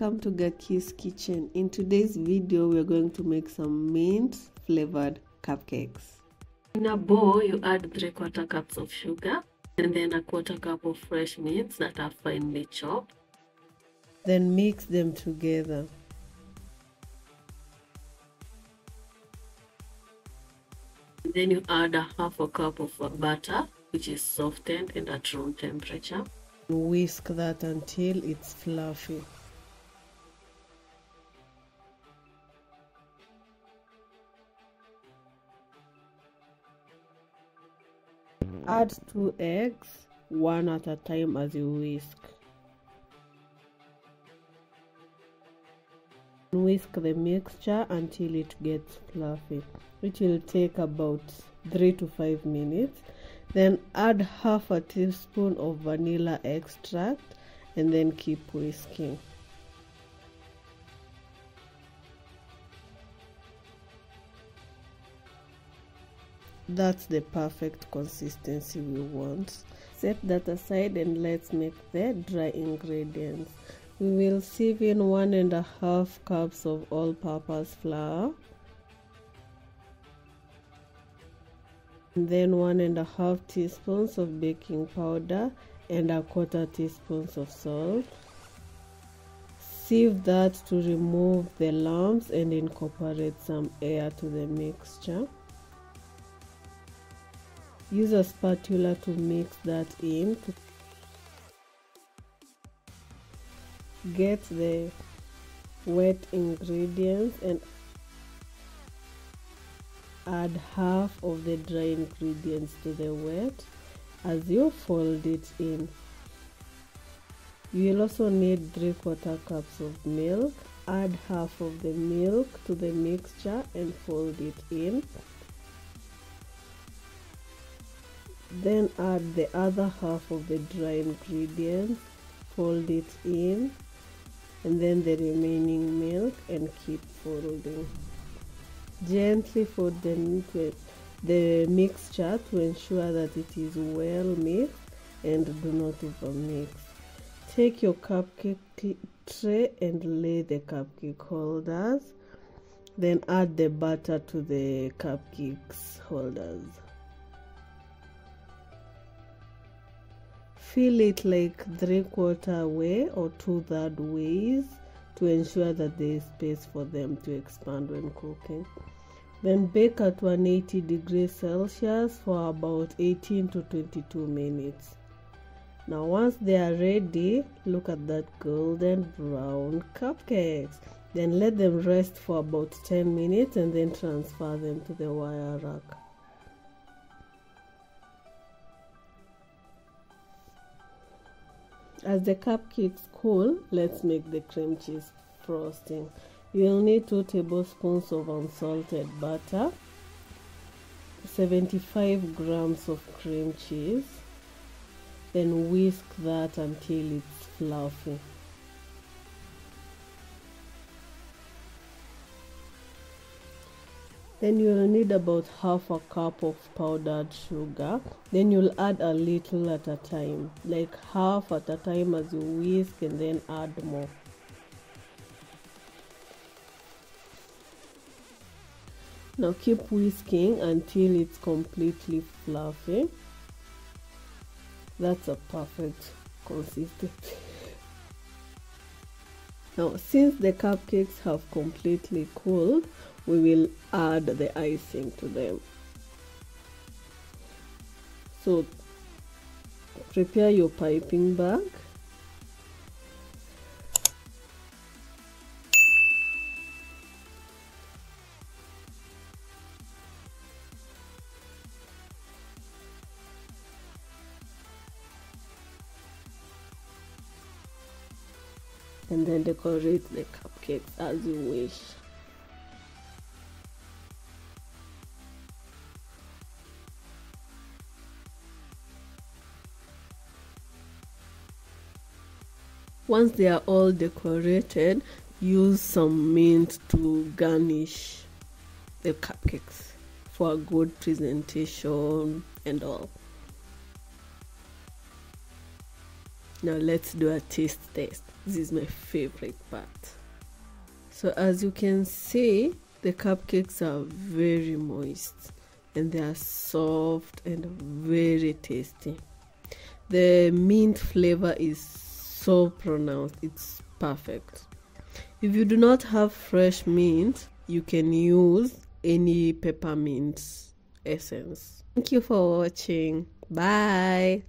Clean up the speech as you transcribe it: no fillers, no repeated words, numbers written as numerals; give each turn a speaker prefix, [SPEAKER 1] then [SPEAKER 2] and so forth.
[SPEAKER 1] welcome to Gakii's kitchen. In today's video we are going to make some mint flavored cupcakes. In a bowl you add 3/4 cups of sugar and then a 1/4 cup of fresh mints that are finely chopped. Then mix them together. Then you add a 1/2 cup of butter, which is softened and at room temperature. Whisk that until it's fluffy. Add 2 eggs, one at a time as you whisk. Whisk the mixture until it gets fluffy. It will take about 3 to 5 minutes. Then add 1/2 teaspoon of vanilla extract and then keep whisking. That's the perfect consistency we want. Set that aside and let's make the dry ingredients. We will sieve in 1.5 cups of all-purpose flour, and then 1.5 teaspoons of baking powder and 1/4 teaspoons of salt. Sieve that to remove the lumps and incorporate some air to the mixture. Use a spatula to mix that in. Get the wet ingredients and add half of the dry ingredients to the wet as you fold it in. You will also need 3/4 cups of milk. Add half of the milk to the mixture and fold it in. Then add the other half of the dry ingredients, fold it in, and then the remaining milk and keep folding. Gently fold the mixture to ensure that it is well mixed and do not overmix. Take your cupcake tray and lay the cupcake holders, then add the batter to the cupcakes holders. Fill it like 3/4 way or 2/3 ways to ensure that there is space for them to expand when cooking. Then bake at 180 degrees Celsius for about 18 to 22 minutes. Now once they are ready, look at that golden brown cupcakes. Then let them rest for about 10 minutes and then transfer them to the wire rack. As the cupcakes cool, let's make the cream cheese frosting. You'll need 2 tablespoons of unsalted butter, 75 grams of cream cheese, then whisk that until it's fluffy. Then you'll need about 1/2 cup of powdered sugar. Then you'll add a little at a time, like half at a time as you whisk, and then add more. Now keep whisking until it's completely fluffy. That's a perfect consistency. Now since the cupcakes have completely cooled, we will add the icing to them. So prepare your piping bag. And then decorate the cupcakes as you wish. Once they are all decorated, use some mint to garnish the cupcakes for a good presentation and all. Now let's do a taste test. This is my favorite part. So as you can see, the cupcakes are very moist and they are soft and very tasty. The mint flavor is so pronounced, it's perfect. If you do not have fresh mint, you can use any peppermint essence. Thank you for watching. Bye.